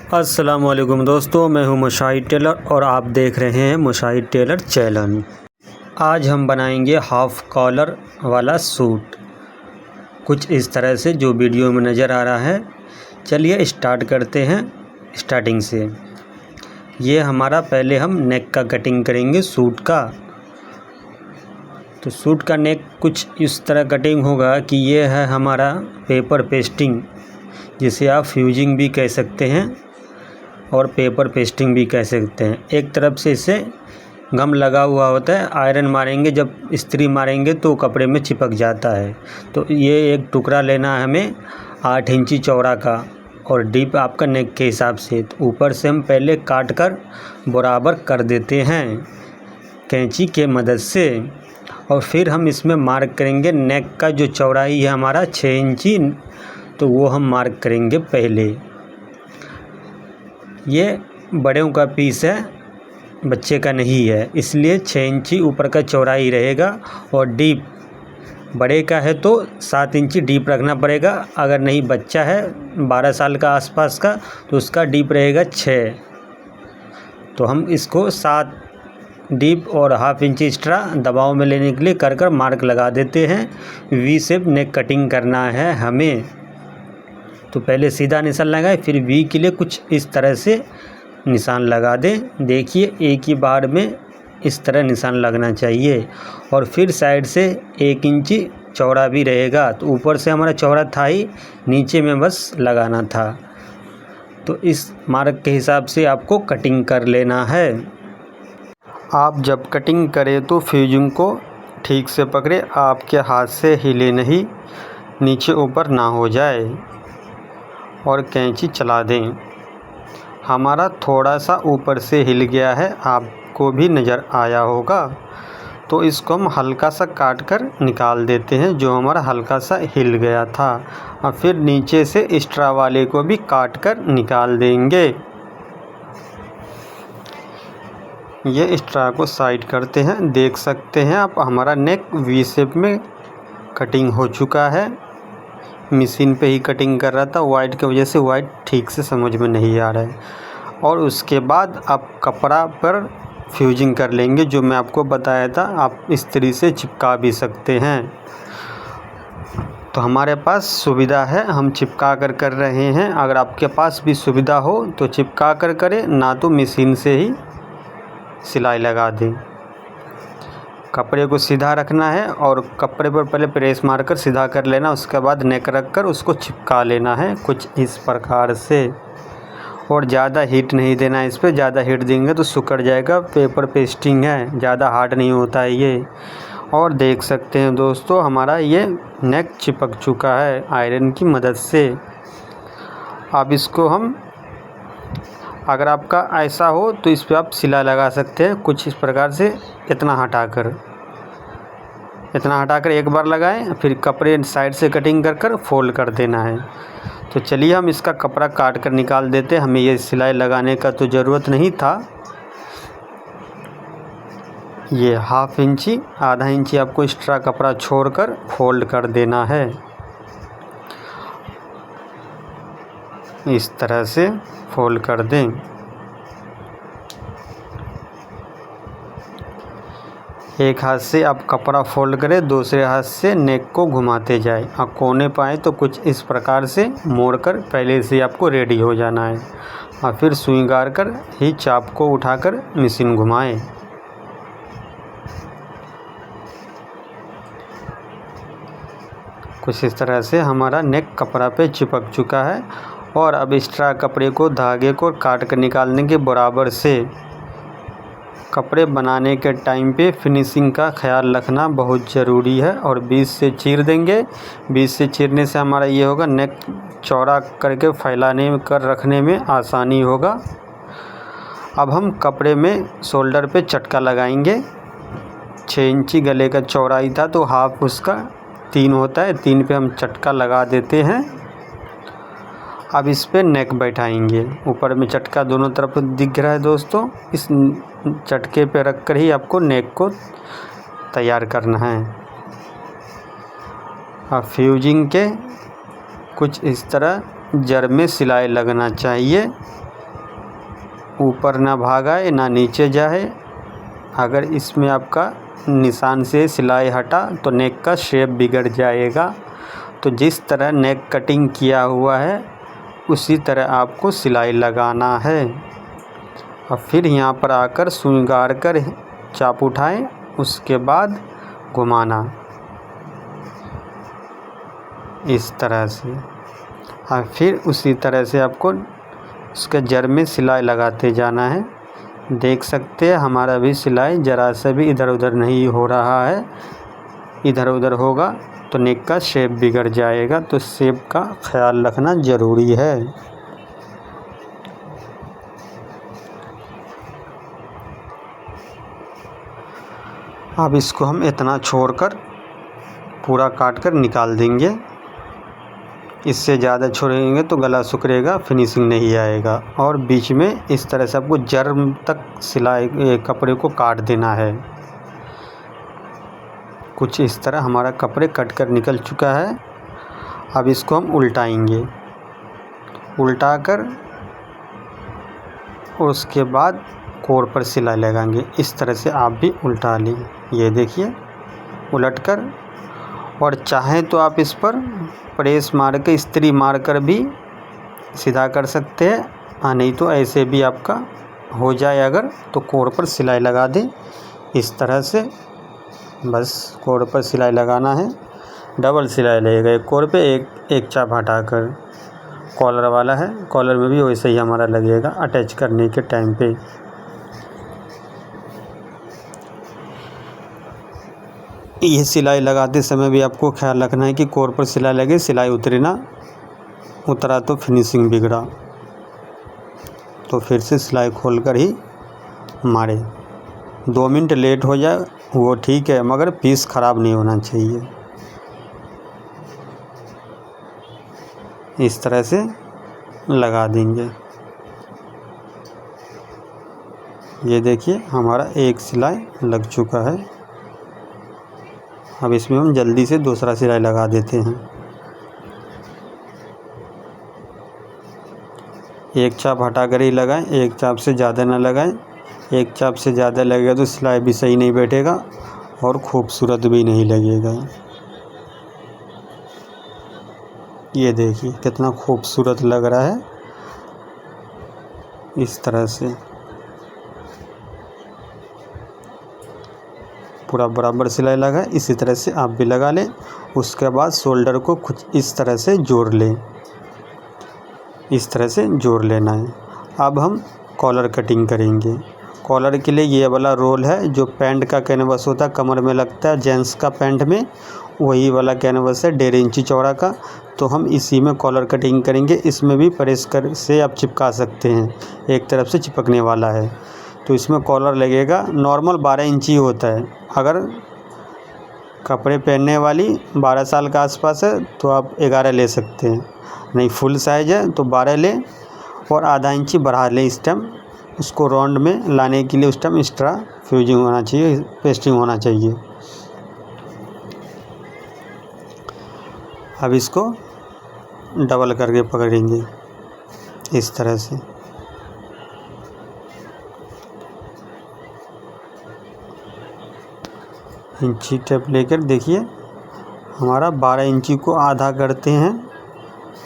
अस्सलामुअलैकुम दोस्तों, मैं हूं मुशाहिद टेलर और आप देख रहे हैं मुशाहिद टेलर चैनल। आज हम बनाएंगे हाफ़ कॉलर वाला सूट, कुछ इस तरह से जो वीडियो में नज़र आ रहा है। चलिए स्टार्ट करते हैं स्टार्टिंग से। ये हमारा पहले हम नेक का कटिंग करेंगे सूट का। तो सूट का नेक कुछ इस तरह कटिंग होगा कि ये है हमारा पेपर पेस्टिंग, जिसे आप फ्यूजिंग भी कह सकते हैं और पेपर पेस्टिंग भी कह सकते हैं। एक तरफ से इसे गम लगा हुआ होता है, आयरन मारेंगे जब इस्त्री मारेंगे तो कपड़े में चिपक जाता है। तो ये एक टुकड़ा लेना है हमें 8 इंची चौड़ा का और डीप आपका नेक के हिसाब से। तो ऊपर से हम पहले काट कर बराबर कर देते हैं कैंची के मदद से, और फिर हम इसमें मार्क करेंगे नेक का जो चौड़ाई है हमारा 6 इंची, तो वो हम मार्क करेंगे पहले। ये बड़ों का पीस है, बच्चे का नहीं है, इसलिए 6 इंची ऊपर का चौड़ाई रहेगा। और डीप बड़े का है तो 7 इंची डीप रखना पड़ेगा। अगर नहीं बच्चा है 12 साल का आसपास का तो उसका डीप रहेगा 6। तो हम इसको 7 डीप और हाफ इंची एक्स्ट्रा दबाव में लेने के लिए कर मार्क लगा देते हैं। वी शेप नेक कटिंग करना है हमें, तो पहले सीधा निशान लगाए, फिर वी के लिए कुछ इस तरह से निशान लगा दें। देखिए एक ही बार में इस तरह निशान लगना चाहिए। और फिर साइड से 1 इंची चौड़ा भी रहेगा, तो ऊपर से हमारा चौड़ा था ही, नीचे में बस लगाना था। तो इस मार्क के हिसाब से आपको कटिंग कर लेना है। आप जब कटिंग करें तो फ्यूजिंग को ठीक से पकड़े, आपके हाथ से हिले नहीं, नीचे ऊपर ना हो जाए, और कैंची चला दें। हमारा थोड़ा सा ऊपर से हिल गया है, आपको भी नज़र आया होगा। तो इसको हम हल्का सा काट कर निकाल देते हैं, जो हमारा हल्का सा हिल गया था। और फिर नीचे से एक्स्ट्रा वाले को भी काट कर निकाल देंगे। ये एक्स्ट्रा को साइड करते हैं। देख सकते हैं आप, हमारा नेक वी शेप में कटिंग हो चुका है। मशीन पे ही कटिंग कर रहा था, वाइट की वजह से वाइट ठीक से समझ में नहीं आ रहा है। और उसके बाद आप कपड़ा पर फ्यूजिंग कर लेंगे, जो मैं आपको बताया था। आप इस्त्री से चिपका भी सकते हैं। तो हमारे पास सुविधा है, हम चिपका कर रहे हैं। अगर आपके पास भी सुविधा हो तो चिपका कर करें, ना तो मशीन से ही सिलाई लगा दें। कपड़े को सीधा रखना है और कपड़े पर पहले प्रेस मारकर सीधा कर लेना, उसके बाद नेक रख कर उसको चिपका लेना है कुछ इस प्रकार से। और ज़्यादा हीट नहीं देना है इस पर, ज़्यादा हीट देंगे तो सिकुड़ जाएगा। पेपर पेस्टिंग है, ज़्यादा हार्ड नहीं होता है ये। और देख सकते हैं दोस्तों, हमारा ये नेक चिपक चुका है आयरन की मदद से। अब इसको हम, अगर आपका ऐसा हो तो इस पर आप सिला लगा सकते हैं कुछ इस प्रकार से। इतना हटाकर एक बार लगाएं, फिर कपड़े साइड से कटिंग कर फोल्ड कर देना है। तो चलिए हम इसका कपड़ा काट कर निकाल देते हैं। हमें ये सिलाई लगाने का तो ज़रूरत नहीं था। ये हाफ इंची, आधा इंची आपको एक्स्ट्रा कपड़ा छोड़कर फोल्ड कर देना है। इस तरह से फोल्ड कर दें। एक हाथ से आप कपड़ा फोल्ड करें, दूसरे हाथ से नेक को घुमाते जाए। आप कोने पाए तो कुछ इस प्रकार से मोड़कर पहले से आपको रेडी हो जाना है। और फिर सुई गाड़ कर ही चाप को उठाकर मशीन घुमाएं। कुछ इस तरह से हमारा नेक कपड़ा पे चिपक चुका है। और अब एक्स्ट्रा कपड़े को, धागे को काट कर निकालने के बराबर से। कपड़े बनाने के टाइम पे फिनिशिंग का ख्याल रखना बहुत ज़रूरी है। और बीच से चीर देंगे। बीच से चीरने से हमारा ये होगा, नेक चौड़ा करके फैलाने कर रखने में आसानी होगा। अब हम कपड़े में शोल्डर पे चटका लगाएंगे। 6 इंची गले का चौड़ाई था तो हाफ उसका 3 होता है, 3 पे हम चटका लगा देते हैं। अब इस पे नेक बैठाएंगे। ऊपर में चटका दोनों तरफ दिख रहा है दोस्तों, इस चटके पे रख कर ही आपको नेक को तैयार करना है। अब फ्यूजिंग के कुछ इस तरह जड़ में सिलाई लगना चाहिए। ऊपर ना भागाए ना नीचे जाए। अगर इसमें आपका निशान से सिलाई हटा तो नेक का शेप बिगड़ जाएगा। तो जिस तरह नेक कटिंग किया हुआ है उसी तरह आपको सिलाई लगाना है। और फिर यहाँ पर आकर सुई गाड़ कर चाप उठाएं, उसके बाद घुमाना इस तरह से। और फिर उसी तरह से आपको उसके जड़ में सिलाई लगाते जाना है। देख सकते हैं हमारा भी सिलाई ज़रा सा भी इधर उधर नहीं हो रहा है। इधर उधर होगा तो नेक का शेप बिगड़ जाएगा। तो शेप का ख्याल रखना ज़रूरी है। अब इसको हम इतना छोड़कर पूरा काट कर निकाल देंगे। इससे ज़्यादा छोड़ेंगे तो गला सुखरेगा, फिनिशिंग नहीं आएगा। और बीच में इस तरह से आपको जड़ तक सिलाई कपड़े को काट देना है। कुछ इस तरह हमारा कपड़े कट कर निकल चुका है। अब इसको हम उल्टाएंगे, उल्टा कर उसके बाद कोर पर सिलाई लगाएंगे। इस तरह से आप भी उल्टा लें। ये देखिए उलट कर। और चाहें तो आप इस पर प्रेस मार के इस्त्री मार कर भी सीधा कर सकते हैं। नहीं तो ऐसे भी आपका हो जाए अगर तो कोर पर सिलाई लगा दें इस तरह से। बस कोर पर सिलाई लगाना है। डबल सिलाई लगेगा एक कोर पे, एक चाप हटा कर। कॉलर वाला है, कॉलर में भी वैसे ही हमारा लगेगा अटैच करने के टाइम पे। ये सिलाई लगाते समय भी आपको ख्याल रखना है कि कोर पर सिलाई लगे, सिलाई उतरे ना। उतरा तो फिनिशिंग बिगड़ा। तो फिर से सिलाई खोल कर ही मारे। 2 मिनट लेट हो जाए वो ठीक है, मगर पीस ख़राब नहीं होना चाहिए। इस तरह से लगा देंगे। ये देखिए हमारा एक सिलाई लग चुका है। अब इसमें हम जल्दी से दूसरा सिलाई लगा देते हैं। एक चाप हटा कर ही लगाएं, एक चाप से ज़्यादा ना लगाएं। एक चाप से ज़्यादा लगेगा तो सिलाई भी सही नहीं बैठेगा और खूबसूरत भी नहीं लगेगा। ये देखिए कितना खूबसूरत लग रहा है। इस तरह से पूरा बराबर सिलाई लगाएं। इसी तरह से आप भी लगा लें। उसके बाद शोल्डर को कुछ इस तरह से जोड़ लें। इस तरह से जोड़ लेना है। अब हम कॉलर कटिंग करेंगे। कॉलर के लिए ये वाला रोल है जो पैंट का कैनवस होता है, कमर में लगता है जेंट्स का पैंट में, वही वाला कैनवस है 1.5 इंची चौड़ा का। तो हम इसी में कॉलर कटिंग करेंगे। इसमें भी प्रेस कर से आप चिपका सकते हैं, एक तरफ से चिपकने वाला है। तो इसमें कॉलर लगेगा। नॉर्मल 12 इंची होता है। अगर कपड़े पहनने वाली 12 साल के आसपास है तो आप 11 ले सकते हैं। नहीं फुल साइज़ है तो 12 लें और आधा इंची बढ़ा लें स्टेम। उसको राउंड में लाने के लिए उस टाइम एक्स्ट्रा फ्यूजिंग होना चाहिए, पेस्टिंग होना चाहिए। अब इसको डबल करके पकड़ेंगे इस तरह से। इंची टेप लेकर देखिए हमारा 12 इंची को आधा करते हैं।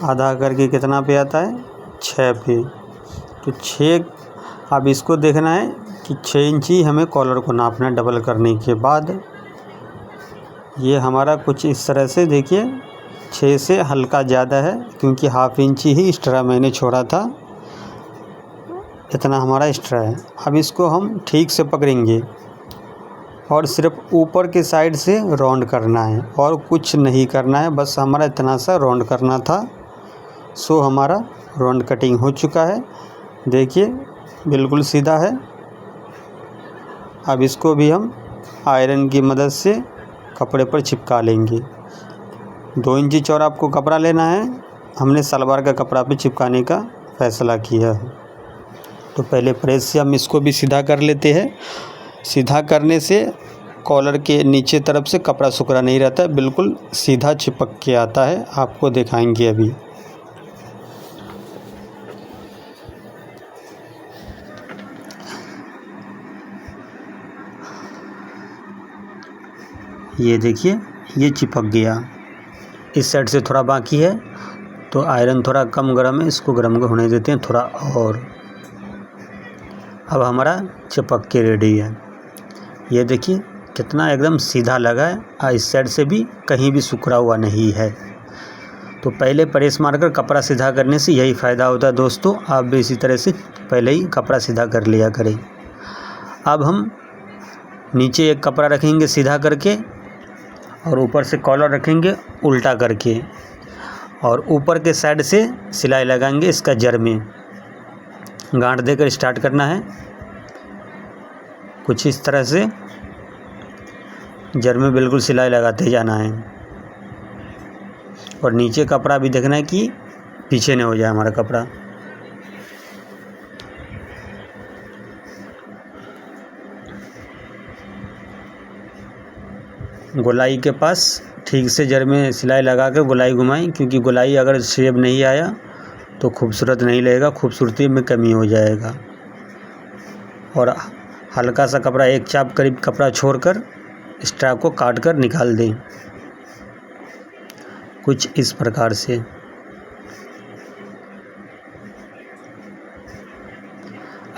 आधा करके कितना पे आता है, 6 पे। तो 6 अब इसको देखना है कि 6 इंची हमें कॉलर को नापना है डबल करने के बाद। ये हमारा कुछ इस तरह से देखिए 6 से हल्का ज़्यादा है क्योंकि हाफ इंची ही एक्स्ट्रा मैंने छोड़ा था, इतना हमारा एक्स्ट्रा है। अब इसको हम ठीक से पकड़ेंगे और सिर्फ ऊपर के साइड से राउंड करना है और कुछ नहीं करना है। बस हमारा इतना सा राउंड करना था। सो हमारा राउंड कटिंग हो चुका है। देखिए बिल्कुल सीधा है। अब इसको भी हम आयरन की मदद से कपड़े पर चिपका लेंगे। 2 इंची चौड़ा आपको कपड़ा लेना है। हमने सलवार का कपड़ा पे चिपकाने का फ़ैसला किया है। तो पहले प्रेस से हम इसको भी सीधा कर लेते हैं। सीधा करने से कॉलर के नीचे तरफ से कपड़ा सुखरा नहीं रहता है, बिल्कुल सीधा चिपक के आता है। आपको दिखाएंगे अभी। ये देखिए ये चिपक गया। इस साइड से थोड़ा बाकी है तो आयरन थोड़ा कम गर्म है, इसको गर्म होने देते हैं थोड़ा और। अब हमारा चिपक के रेडी है। ये देखिए कितना एकदम सीधा लगा है और इस साइड से भी कहीं भी सिकुड़ा हुआ नहीं है। तो पहले प्रेस मारकर कपड़ा सीधा करने से यही फ़ायदा होता है दोस्तों। आप भी इसी तरह से पहले ही कपड़ा सीधा कर लिया करें। अब हम नीचे एक कपड़ा रखेंगे सीधा करके और ऊपर से कॉलर रखेंगे उल्टा करके और ऊपर के साइड से सिलाई लगाएंगे इसका जड़ में। गांठ देकर स्टार्ट करना है कुछ इस तरह से, जड़ में बिल्कुल सिलाई लगाते जाना है और नीचे कपड़ा भी देखना है कि पीछे न हो जाए हमारा कपड़ा। गोलाई के पास ठीक से जड़ में सिलाई लगा कर गोलाई घुमाएं, क्योंकि गोलाई अगर शेप नहीं आया तो खूबसूरत नहीं लगेगा, खूबसूरती में कमी हो जाएगा। और हल्का सा कपड़ा एक चाप करीब कपड़ा छोड़कर स्ट्रा को काट कर निकाल दें कुछ इस प्रकार से।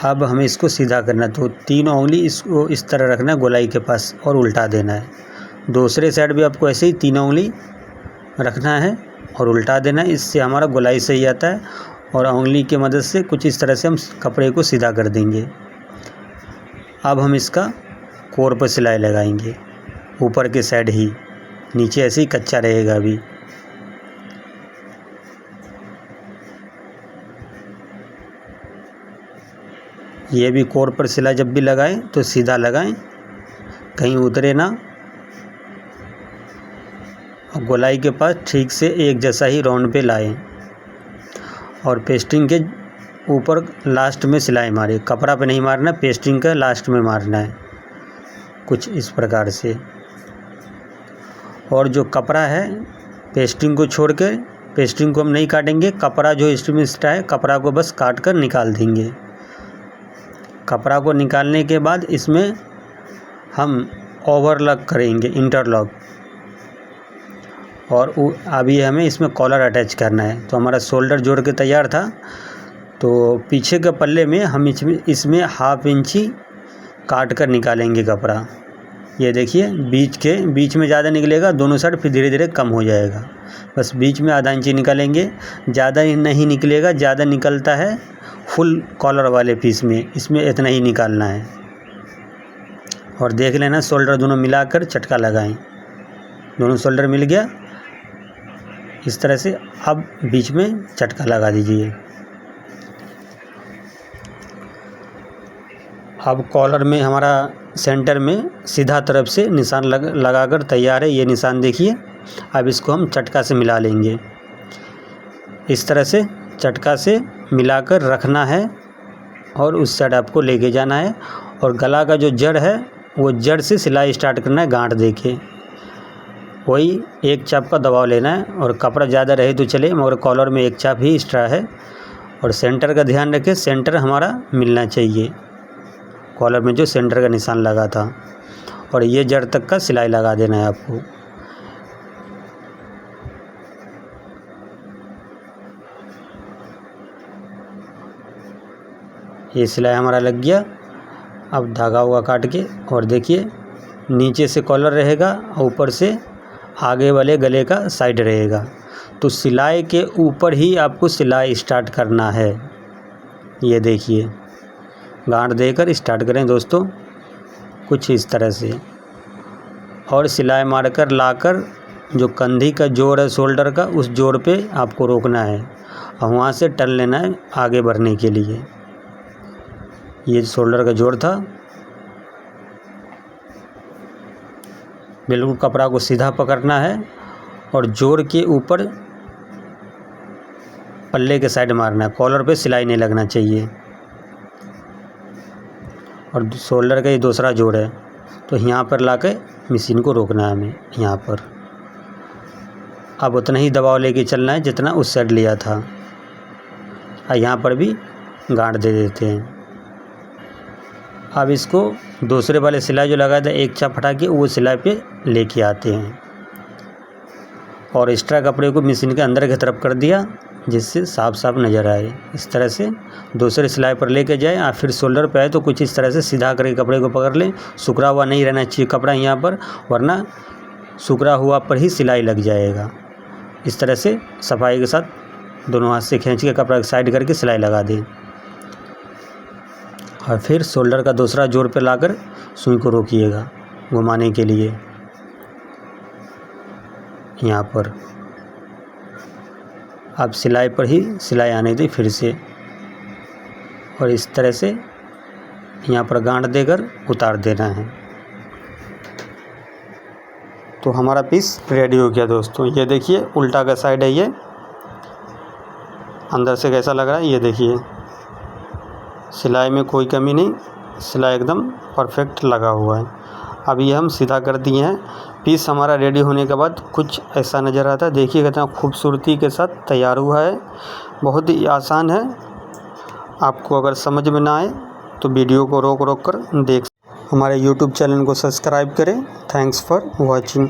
अब हमें इसको सीधा करना है तो 3 उंगली इसको इस तरह रखना है गोलाई के पास और उल्टा देना है। दूसरे साइड भी आपको ऐसे ही 3 उंगली रखना है और उल्टा देना है। इससे हमारा गोलाई सही आता है और उंगली की मदद से कुछ इस तरह से हम कपड़े को सीधा कर देंगे। अब हम इसका कोर पर सिलाई लगाएंगे ऊपर के साइड ही, नीचे ऐसे ही कच्चा रहेगा अभी। ये भी कोर पर सिलाई जब भी लगाएं तो सीधा लगाएं, कहीं उतरे ना। और गोलाई के पास ठीक से एक जैसा ही राउंड पे लाएं और पेस्टिंग के ऊपर लास्ट में सिलाई मारें। कपड़ा पे नहीं मारना, पेस्टिंग का लास्ट में मारना है कुछ इस प्रकार से। और जो कपड़ा है पेस्टिंग को छोड़ के, पेस्टिंग को हम नहीं काटेंगे, कपड़ा जो एक्सट्रा है कपड़ा को बस काट कर निकाल देंगे। कपड़ा को निकालने के बाद इसमें हम ओवरलॉक करेंगे, इंटरलॉक। और अभी हमें इसमें कॉलर अटैच करना है। तो हमारा शोल्डर जोड़ के तैयार था, तो पीछे के पल्ले में हम इसमें 1/2 इंची काट कर निकालेंगे कपड़ा। ये देखिए बीच में ज़्यादा निकलेगा दोनों साइड, फिर धीरे धीरे कम हो जाएगा। बस बीच में आधा इंची निकालेंगे, ज़्यादा नहीं निकलेगा। ज़्यादा निकलता है फुल कॉलर वाले पीस में, इसमें इतना ही निकालना है। और देख लेना शोल्डर दोनों मिलाकर चटका लगाएं। दोनों शोल्डर मिल गया इस तरह से। अब बीच में चटका लगा दीजिए। अब कॉलर में हमारा सेंटर में सीधा तरफ से निशान लगाकर तैयार है। ये निशान देखिए। अब इसको हम चटका से मिला लेंगे। इस तरह से चटका से मिलाकर रखना है और उस साइड आपको लेके जाना है। और गला का जो जड़ है वो जड़ से सिलाई स्टार्ट करना है गांठ देके। वही एक चाप का दबाव लेना है और कपड़ा ज़्यादा रहे तो चले, मगर कॉलर में एक चाप ही एक्स्ट्रा है। और सेंटर का ध्यान रखें, सेंटर हमारा मिलना चाहिए कॉलर में जो सेंटर का निशान लगा था। और ये जड़ तक का सिलाई लगा देना है आपको। ये सिलाई हमारा लग गया। अब धागा हुआ काट के, और देखिए नीचे से कॉलर रहेगा और ऊपर से आगे वाले गले का साइड रहेगा। तो सिलाई के ऊपर ही आपको सिलाई स्टार्ट करना है। ये देखिए गांठ देकर स्टार्ट करें दोस्तों कुछ इस तरह से। और सिलाई मारकर लाकर जो कंधी का जोड़ है शोल्डर का, उस जोड़ पे आपको रोकना है और वहाँ से टर्न लेना है आगे बढ़ने के लिए। ये शोल्डर का जोड़ था, बिल्कुल कपड़ा को सीधा पकड़ना है और जोड़ के ऊपर पल्ले के साइड मारना है। कॉलर पे सिलाई नहीं लगना चाहिए। और शोल्डर का ये दूसरा जोड़ है, तो यहाँ पर लाके मशीन को रोकना है हमें यहाँ पर। अब उतना ही दबाव लेके चलना है जितना उस साइड लिया था। और यहाँ पर भी गांठ दे देते हैं। अब इसको दूसरे वाले सिलाई जो लगाया था एक चाप हटा के वो सिलाई पे लेके आते हैं और एक्स्ट्रा कपड़े को मशीन के अंदर की तरफ कर दिया जिससे साफ साफ नज़र आए। इस तरह से दूसरे सिलाई पर लेके जाए। आप फिर शोल्डर पे आए तो कुछ इस तरह से सीधा करके कपड़े को पकड़ लें। सिकुड़ा हुआ नहीं रहना चाहिए कपड़ा यहाँ पर, वरना सिकुड़ा हुआ पर ही सिलाई लग जाएगा। इस तरह से सफाई के साथ दोनों हाथ से खींच के कपड़ा साइड करके सिलाई लगा दें और फिर शोल्डर का दूसरा जोड़ पे लाकर सुई को रोकिएगा घुमाने के लिए। यहाँ पर आप सिलाई पर ही सिलाई आने दें फिर से और इस तरह से यहाँ पर गांठ देकर उतार देना है। तो हमारा पीस रेडी हो गया दोस्तों। ये देखिए उल्टा का साइड है, ये अंदर से कैसा लग रहा है ये देखिए। सिलाई में कोई कमी नहीं, सिलाई एकदम परफेक्ट लगा हुआ है। अब ये हम सीधा कर दिए हैं। पीस हमारा रेडी होने के बाद कुछ ऐसा नज़र आता है। देखिए कितना खूबसूरती के साथ तैयार हुआ है। बहुत ही आसान है। आपको अगर समझ में ना आए तो वीडियो को रोक कर देख। हमारे YouTube चैनल को सब्सक्राइब करें। Thanks for watching.